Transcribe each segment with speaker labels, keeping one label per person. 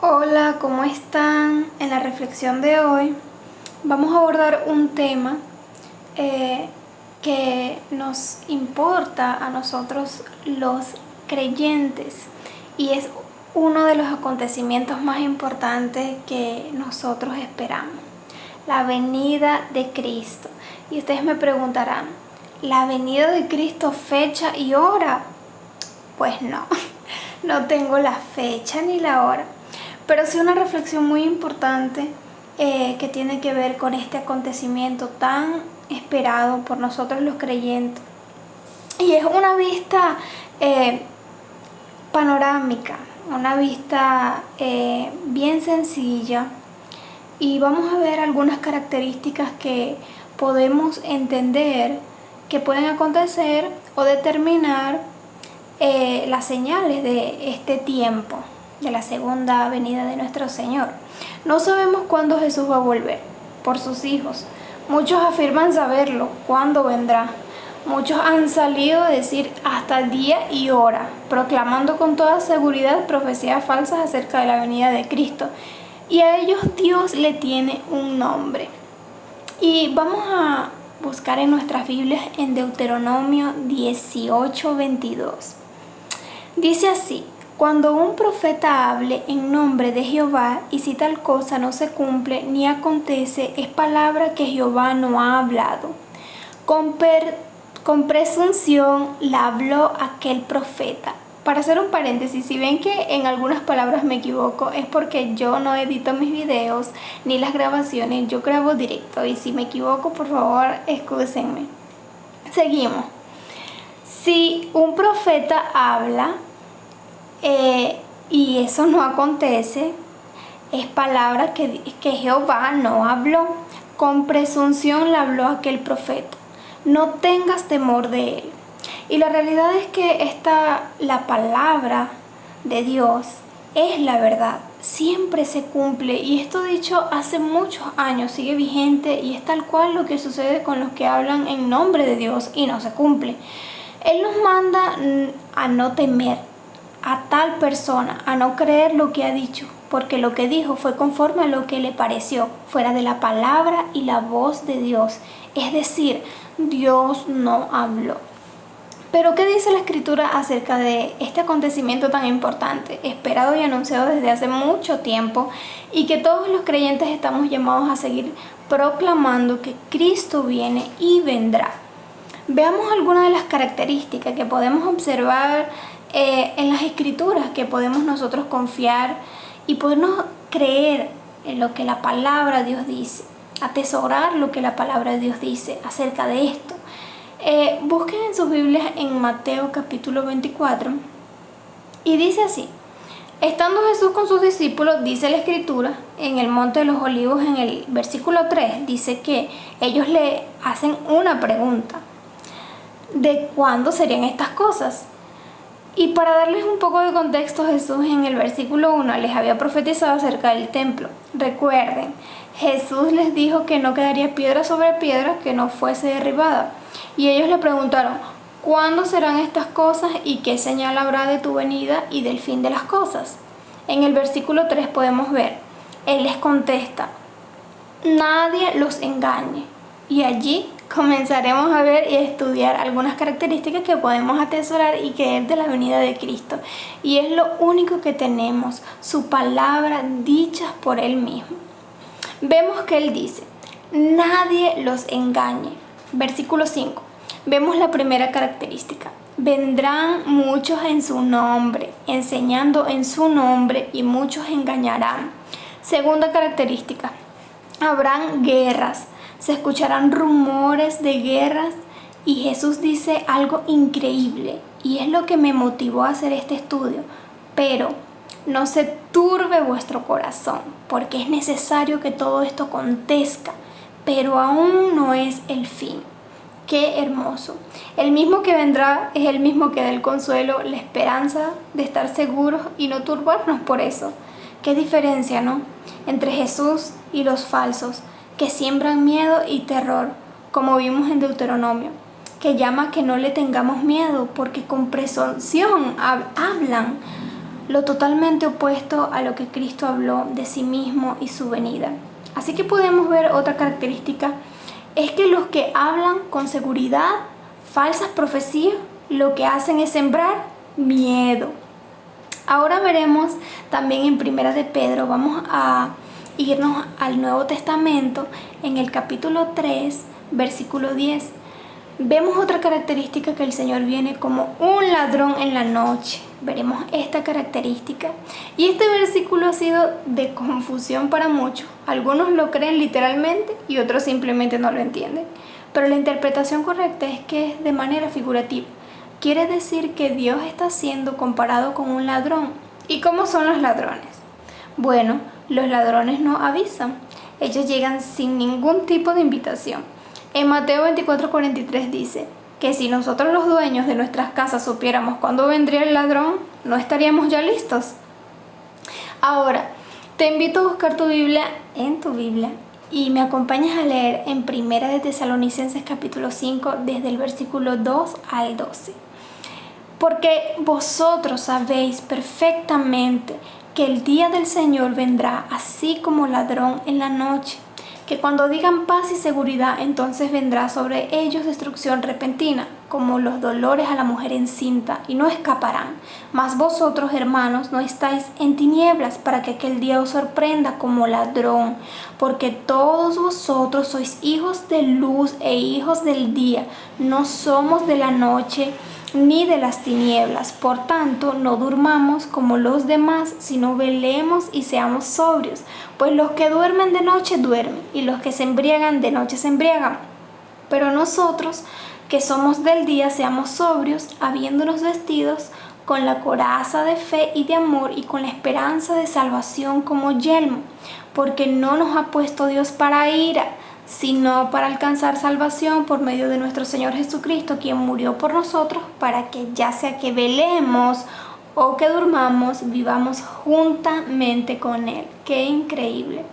Speaker 1: Hola, ¿cómo están? En la reflexión de hoy vamos a abordar un tema que nos importa a nosotros los creyentes y es uno de los acontecimientos más importantes que nosotros esperamos, la venida de Cristo. Y ustedes me preguntarán, ¿la venida de Cristo fecha y hora? Pues no, no tengo la fecha ni la hora. Pero sí una reflexión muy importante que tiene que ver con este acontecimiento tan esperado por nosotros los creyentes. Y es una vista panorámica, una vista bien sencilla. Y vamos a ver algunas características que podemos entender que pueden acontecer o determinar las señales de este tiempo, de la segunda venida de nuestro Señor. No sabemos cuándo Jesús va a volver por sus hijos. Muchos afirman saberlo, cuándo vendrá. Muchos han salido a decir hasta día y hora, proclamando con toda seguridad profecías falsas acerca de la venida de Cristo. Y a ellos Dios le tiene un nombre. Y vamos a buscar en nuestras Biblias en Deuteronomio 18:22. Dice así: cuando un profeta hable en nombre de Jehová y si tal cosa no se cumple ni acontece, es palabra que Jehová no ha hablado. Con presunción la habló aquel profeta. Para hacer un paréntesis, si ven que en algunas palabras me equivoco, es porque yo no edito mis videos ni las grabaciones, yo grabo directo y si me equivoco, por favor, excúsenme. Seguimos. Si un profeta habla y eso no acontece, es palabra que Jehová no habló. Con presunción la habló aquel profeta. No tengas temor de él. Y la realidad es que la palabra de Dios es la verdad. Siempre se cumple. Y esto dicho hace muchos años sigue vigente y es tal cual lo que sucede con los que hablan en nombre de Dios y no se cumple. Él nos manda a no temer a tal persona, a no creer lo que ha dicho, porque lo que dijo fue conforme a lo que le pareció, fuera de la palabra y la voz de Dios. Es decir, Dios no habló. Pero ¿qué dice la Escritura acerca de este acontecimiento tan importante, esperado y anunciado desde hace mucho tiempo, y que todos los creyentes estamos llamados a seguir proclamando que Cristo viene y vendrá? Veamos algunas de las características que podemos observar en las Escrituras, que podemos nosotros confiar y podernos creer en lo que la palabra de Dios dice, atesorar lo que la palabra de Dios dice acerca de esto. Busquen en sus Biblias en Mateo capítulo 24 y dice así: estando Jesús con sus discípulos, dice la Escritura, en el Monte de los Olivos, en el versículo 3, dice que ellos le hacen una pregunta: ¿de cuándo serían estas cosas? Y para darles un poco de contexto, Jesús en el versículo 1 les había profetizado acerca del templo. Recuerden, Jesús les dijo que no quedaría piedra sobre piedra que no fuese derribada. Y ellos le preguntaron: ¿cuándo serán estas cosas y qué señal habrá de tu venida y del fin de las cosas? En el versículo 3 podemos ver, Él les contesta: nadie los engañe. Y allí comenzaremos a ver y a estudiar algunas características que podemos atesorar y creer de la venida de Cristo. Y es lo único que tenemos, su palabra dicha por Él mismo. Vemos que Él dice: nadie los engañe. Versículo 5. Vemos la primera característica: vendrán muchos en su nombre, enseñando en su nombre, y muchos engañarán. Segunda característica: habrán guerras. Se escucharán rumores de guerras. Y Jesús dice algo increíble, y es lo que me motivó a hacer este estudio: pero no se turbe vuestro corazón, porque es necesario que todo esto acontezca, pero aún no es el fin. ¡Qué hermoso! El mismo que vendrá es el mismo que da el consuelo, la esperanza de estar seguros y no turbarnos por eso. ¡Qué diferencia!, ¿no?, entre Jesús y los falsos, que siembran miedo y terror, como vimos en Deuteronomio, que llama a que no le tengamos miedo, porque con presunción hablan, lo totalmente opuesto a lo que Cristo habló de sí mismo y su venida. Así que podemos ver otra característica, es que los que hablan con seguridad falsas profecías, lo que hacen es sembrar miedo. Ahora veremos también en Primera de Pedro, vamos a irnos al Nuevo Testamento, en el capítulo 3, versículo 10. Vemos otra característica, que el Señor viene como un ladrón en la noche. Veremos esta característica. Y este versículo ha sido de confusión para muchos. Algunos lo creen literalmente y otros simplemente no lo entienden. Pero la interpretación correcta es que es de manera figurativa. Quiere decir que Dios está siendo comparado con un ladrón. ¿Y cómo son los ladrones? Bueno, los ladrones no avisan. Ellos llegan sin ningún tipo de invitación. En Mateo 24:43 dice que si nosotros los dueños de nuestras casas supiéramos cuándo vendría el ladrón, no estaríamos ya listos. Ahora, te invito a buscar tu Biblia y me acompañas a leer en Primera de Tesalonicenses capítulo 5 desde el versículo 2 al 12. Porque vosotros sabéis perfectamente que el día del Señor vendrá así como ladrón en la noche, que cuando digan paz y seguridad, entonces vendrá sobre ellos destrucción repentina, como los dolores a la mujer encinta, y no escaparán. Mas vosotros, hermanos, no estáis en tinieblas, para que aquel día os sorprenda como ladrón, porque todos vosotros sois hijos de luz e hijos del día, no somos de la noche ni de las tinieblas. Por tanto, no durmamos como los demás, sino velemos y seamos sobrios. Pues los que duermen de noche duermen, y los que se embriagan de noche se embriagan. Pero nosotros, que somos del día, seamos sobrios, habiéndonos vestidos con la coraza de fe y de amor, y con la esperanza de salvación como yelmo. Porque no nos ha puesto Dios para ira, sino para alcanzar salvación por medio de nuestro Señor Jesucristo, quien murió por nosotros, para que ya sea que velemos o que durmamos, vivamos juntamente con Él. ¡Qué increíble!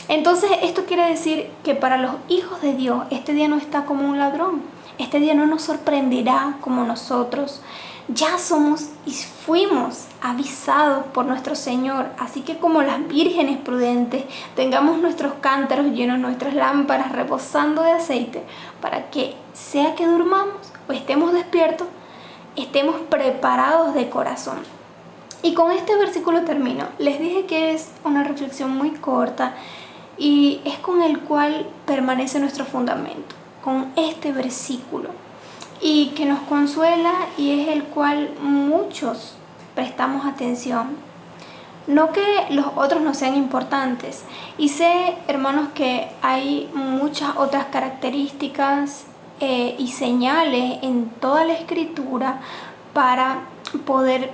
Speaker 1: Entonces, esto quiere decir que para los hijos de Dios, este día no está como un ladrón. Este día no nos sorprenderá como nosotros. Ya somos y fuimos avisados por nuestro Señor. Así que como las vírgenes prudentes, tengamos nuestros cántaros llenos, nuestras lámparas rebosando de aceite, para que sea que durmamos o estemos despiertos, estemos preparados de corazón. Y con este versículo termino. Les dije que es una reflexión muy corta y es con el cual permanece nuestro fundamento, con este versículo, y que nos consuela, y es el cual muchos prestamos atención. No que los otros no sean importantes, y sé, hermanos, que hay muchas otras características y señales en toda la Escritura para poder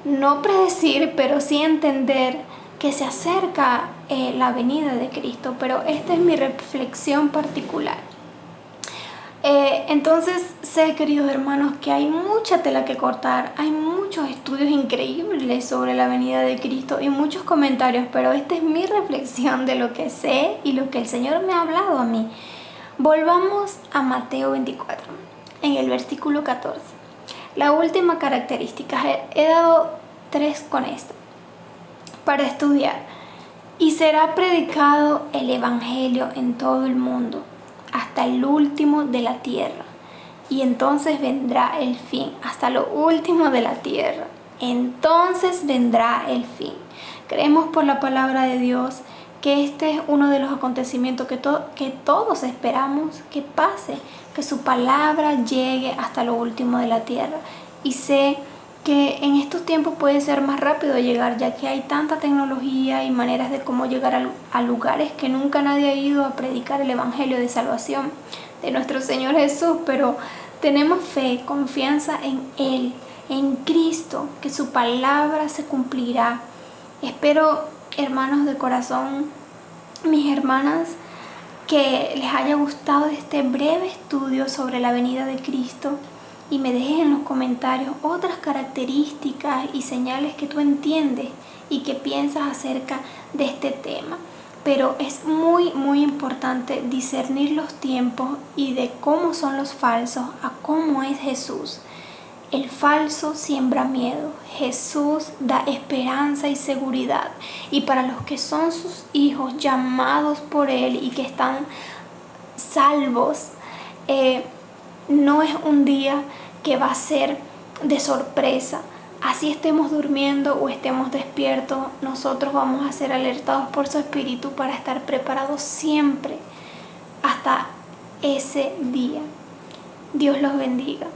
Speaker 1: no predecir, pero sí entender que se acerca la venida de Cristo. Pero esta es mi reflexión particular. Entonces sé, queridos hermanos, que hay mucha tela que cortar, hay muchos estudios increíbles sobre la venida de Cristo y muchos comentarios, pero esta es mi reflexión de lo que sé y lo que el Señor me ha hablado a mí. Volvamos a Mateo 24, en el versículo 14. La última característica, he dado 3 con esto para estudiar. Y será predicado el Evangelio en todo el mundo, hasta el último de la tierra, y entonces vendrá el fin. Hasta lo último de la tierra, entonces vendrá el fin. Creemos por la palabra de Dios que este es uno de los acontecimientos que todos esperamos que pase, que su palabra llegue hasta lo último de la tierra. Y sé que en estos tiempos puede ser más rápido llegar, ya que hay tanta tecnología y maneras de cómo llegar a lugares que nunca nadie ha ido a predicar el Evangelio de salvación de nuestro Señor Jesús. Pero tenemos fe, confianza en Él, en Cristo, que su palabra se cumplirá. Espero, hermanos de corazón, mis hermanas, que les haya gustado este breve estudio sobre la venida de Cristo, y me dejes en los comentarios otras características y señales que tú entiendes y que piensas acerca de este tema. Pero es muy importante discernir los tiempos y de cómo son los falsos a cómo es Jesús. El falso siembra miedo. Jesús da esperanza y seguridad. Y para los que son sus hijos, llamados por Él y que están salvos, no es un día que va a ser de sorpresa. Así estemos durmiendo o estemos despiertos, nosotros vamos a ser alertados por su Espíritu para estar preparados siempre hasta ese día. Dios los bendiga.